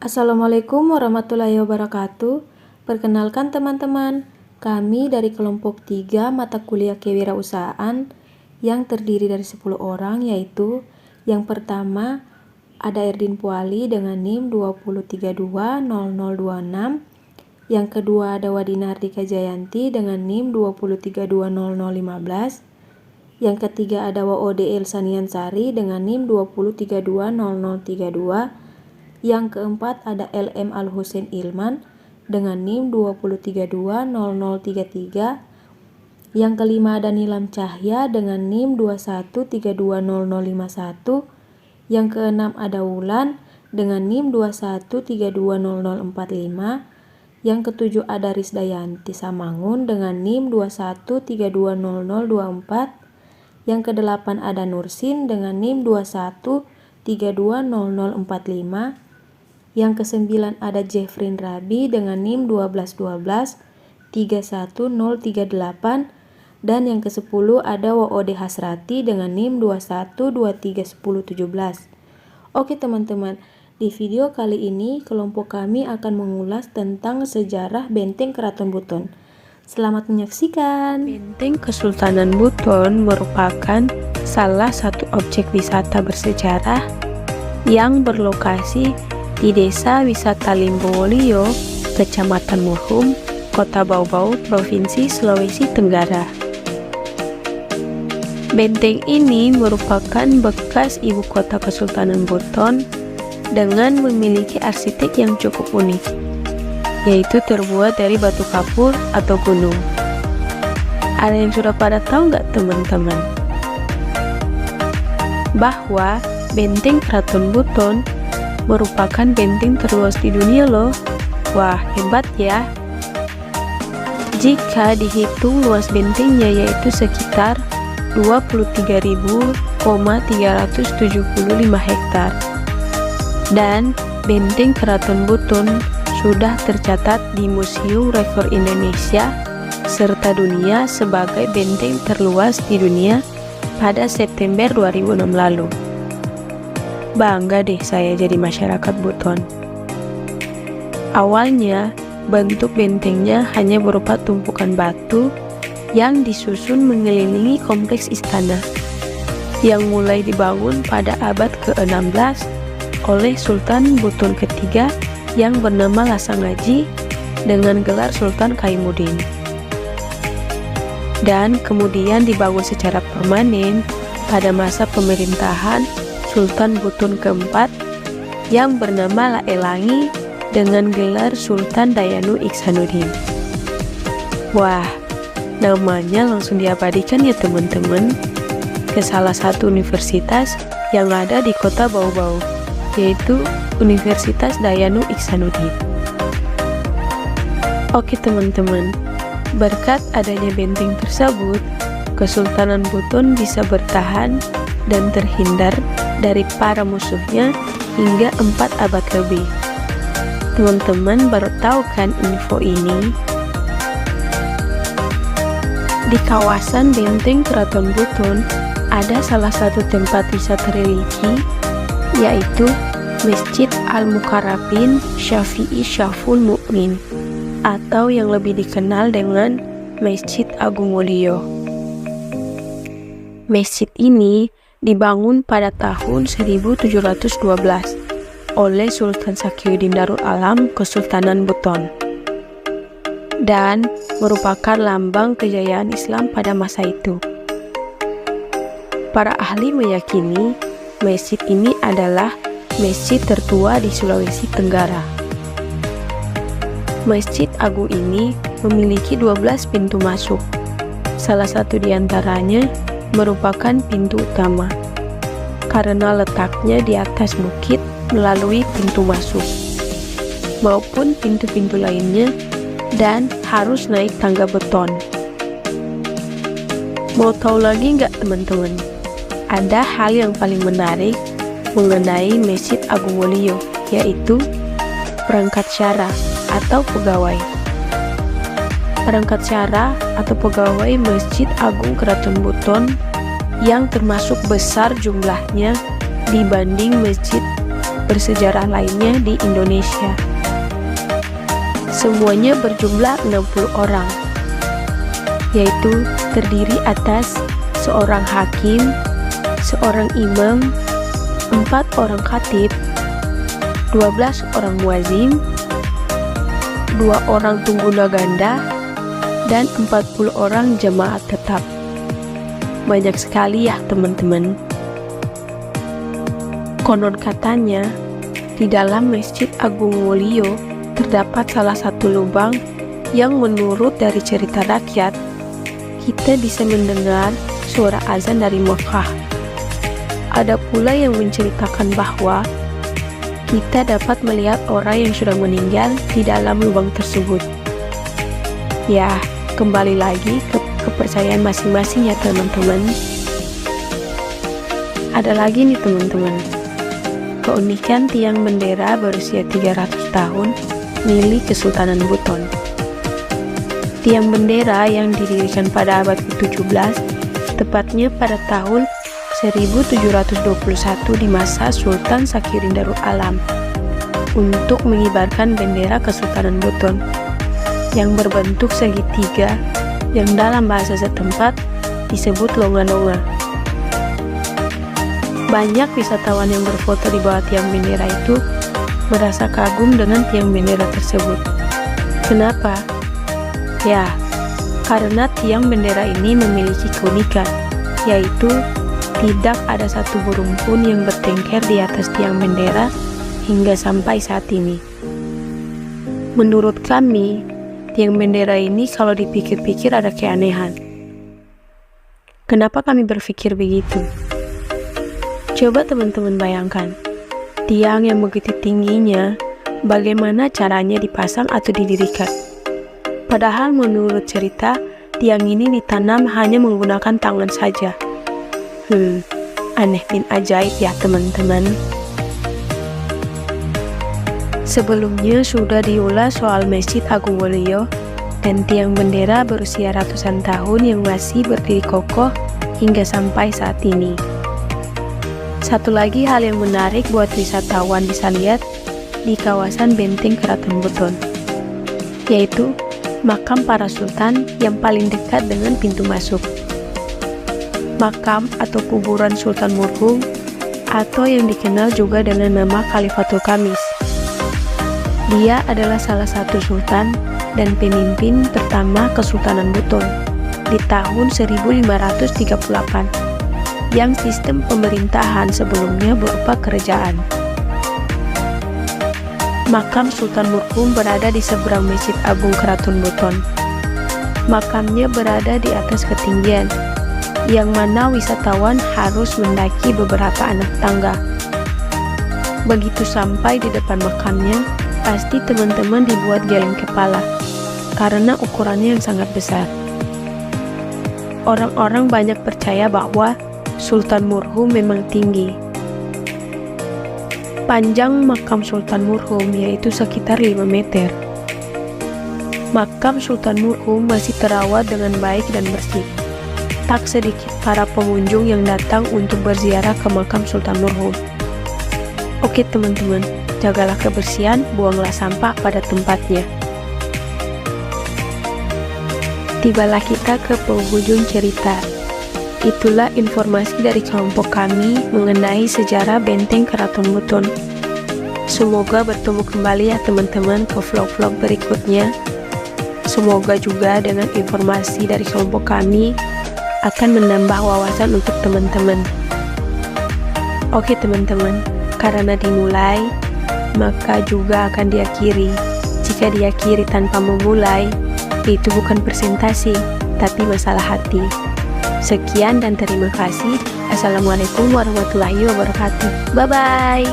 Assalamualaikum warahmatullahi wabarakatuh. Perkenalkan teman-teman, kami dari kelompok 3 mata kuliah kewirausahaan yang terdiri dari 10 orang, yaitu yang pertama ada Erdin Puali dengan NIM 203200026, yang kedua ada Wadina Ardika Jayanti dengan NIM 203200015, yang ketiga ada Waode Elsanian Sari dengan NIM 203200032, yang keempat ada LM Al Husain Ilman dengan NIM 203200033, yang kelima ada Nilam Cahya dengan NIM 213200051, yang keenam ada Wulan dengan NIM 213200045, yang ketujuh ada Risdayanti Samangun dengan NIM 213200024, yang kedelapan ada Nursin dengan NIM 213200045, yang kesembilan ada Jeffrin Rabi dengan NIM 121231038, dan yang ke-10 ada Waode Hasrati dengan NIM 2123117. Oke teman-teman, di video kali ini kelompok kami akan mengulas tentang sejarah Benteng Keraton Buton. Selamat menyaksikan. Benteng Kesultanan Buton merupakan salah satu objek wisata bersejarah yang berlokasi di Desa Wisata Limbowolio, Kecamatan Muhum, Kota Bau-Bau, Provinsi Sulawesi Tenggara. Benteng ini merupakan bekas ibu kota Kesultanan Buton dengan memiliki arsitek yang cukup unik, yaitu terbuat dari batu kapur atau gunung. Ada yang sudah pada tahu nggak teman-teman? Bahwa Benteng Keraton Buton merupakan benteng terluas di dunia loh. Wah, hebat ya. Jika dihitung luas bentengnya yaitu sekitar 23.375 hektar. Dan Benteng Keraton Buton sudah tercatat di Museum Rekor Indonesia serta dunia sebagai benteng terluas di dunia pada September 2006 lalu. Bangga deh saya jadi masyarakat Buton. Awalnya, bentuk bentengnya hanya berupa tumpukan batu yang disusun mengelilingi kompleks istana yang mulai dibangun pada abad ke-16 oleh Sultan Buton ketiga yang bernama Lasangaji dengan gelar Sultan Kaimuddin, dan kemudian dibangun secara permanen pada masa pemerintahan Sultan Buton keempat yang bernama Laelangi dengan gelar Sultan Dayanu Iksanuddin. Wah, namanya langsung diabadikan ya teman-teman ke salah satu universitas yang ada di kota Bau-Bau, yaitu Universitas Dayanu Iksanuddin. Oke teman-teman, berkat adanya benteng tersebut, Kesultanan Buton bisa bertahan dan terhindar dari para musuhnya hingga 4 abad lebih. Teman-teman baru tahu kan info ini? Di kawasan Benteng Keraton Buton ada salah satu tempat wisata religi, yaitu Masjid Al-Mukarrabin Syafi'i Syaful Mukmin, atau yang lebih dikenal dengan Masjid Agung Mulia. Masjid ini dibangun pada tahun 1712 oleh Sultan Sakiuddin Darul Alam Kesultanan Buton dan merupakan lambang kejayaan Islam pada masa itu. Para ahli meyakini masjid ini adalah masjid tertua di Sulawesi Tenggara. Masjid Agung ini memiliki 12 pintu masuk. Salah satu di antaranya merupakan pintu utama, karena letaknya di atas bukit melalui pintu masuk, maupun pintu-pintu lainnya, dan harus naik tangga beton. Mau tahu lagi nggak teman-teman? Ada hal yang paling menarik mengenai Masjid Agung Mulia, yaitu perangkat syara atau pegawai. Perangkat syara atau pegawai Masjid Agung Keraton Buton yang termasuk besar jumlahnya dibanding masjid bersejarah lainnya di Indonesia. Semuanya berjumlah 60 orang, yaitu terdiri atas seorang hakim, seorang imam, 4 orang khatib, 12 orang muazim, 2 orang tungguna ganda, dan 40 orang jemaat tetap. Banyak sekali ya teman-teman. Konon katanya, di dalam Masjid Agung Wolio terdapat salah satu lubang yang menurut dari cerita rakyat, kita bisa mendengar suara azan dari Mekah. Ada pula yang menceritakan bahwa kita dapat melihat orang yang sudah meninggal di dalam lubang tersebut. Ya, kembali lagi ke kepercayaan masing-masing ya teman-teman. Ada lagi nih teman-teman, keunikan tiang bendera berusia 300 tahun milik Kesultanan Buton. Tiang bendera yang didirikan pada abad ke-17, tepatnya pada tahun 1721 di masa Sultan Sakirin Darul Alam, untuk mengibarkan bendera Kesultanan Buton yang berbentuk segitiga yang dalam bahasa setempat disebut longa-longa. Banyak wisatawan yang berfoto di bawah tiang bendera itu merasa kagum dengan tiang bendera tersebut. Kenapa? Ya, karena tiang bendera ini memiliki keunikan, yaitu tidak ada satu burung pun yang bertengger di atas tiang bendera hingga sampai saat ini. Menurut kami, tiang bendera ini kalau dipikir-pikir ada keanehan. Kenapa kami berpikir begitu? Coba teman-teman bayangkan, tiang yang begitu tingginya, bagaimana caranya dipasang atau didirikan? Padahal menurut cerita, tiang ini ditanam hanya menggunakan tangan saja. Aneh bin ajaib ya teman-teman. Sebelumnya sudah diulas soal Masjid Agung Wolio dan tiang bendera berusia ratusan tahun yang masih berdiri kokoh hingga sampai saat ini. Satu lagi hal yang menarik buat wisatawan bisa lihat di kawasan Benteng Keraton Buton, yaitu makam para sultan yang paling dekat dengan pintu masuk. Makam atau kuburan Sultan Murhum, atau yang dikenal juga dengan nama Khalifatul Khamis. Dia adalah salah satu sultan dan pemimpin pertama Kesultanan Buton di tahun 1538, yang sistem pemerintahan sebelumnya berupa kerajaan. Makam Sultan Murhum berada di seberang Masjid Agung Keraton Buton. Makamnya berada di atas ketinggian, yang mana wisatawan harus mendaki beberapa anak tangga. Begitu sampai di depan makamnya, pasti teman-teman dibuat geleng kepala, karena ukurannya yang sangat besar. Orang-orang banyak percaya bahwa Sultan Murhum memang tinggi. Panjang makam Sultan Murhum yaitu sekitar 5 meter. Makam Sultan Murhum masih terawat dengan baik dan bersih. Tak sedikit para pengunjung yang datang untuk berziarah ke makam Sultan Murhum. Oke teman-teman, jagalah kebersihan, buanglah sampah pada tempatnya. Tibalah kita ke penghujung cerita. Itulah informasi dari kelompok kami mengenai sejarah Benteng Keraton Buton. Semoga bertemu kembali ya teman-teman ke vlog-vlog berikutnya. Semoga juga dengan informasi dari kelompok kami akan menambah wawasan untuk teman-teman. Oke teman-teman, karena dimulai, maka juga akan diakhiri. Jika diakhiri tanpa memulai, itu bukan presentasi, tapi masalah hati. Sekian dan terima kasih. Assalamualaikum warahmatullahi wabarakatuh. Bye-bye.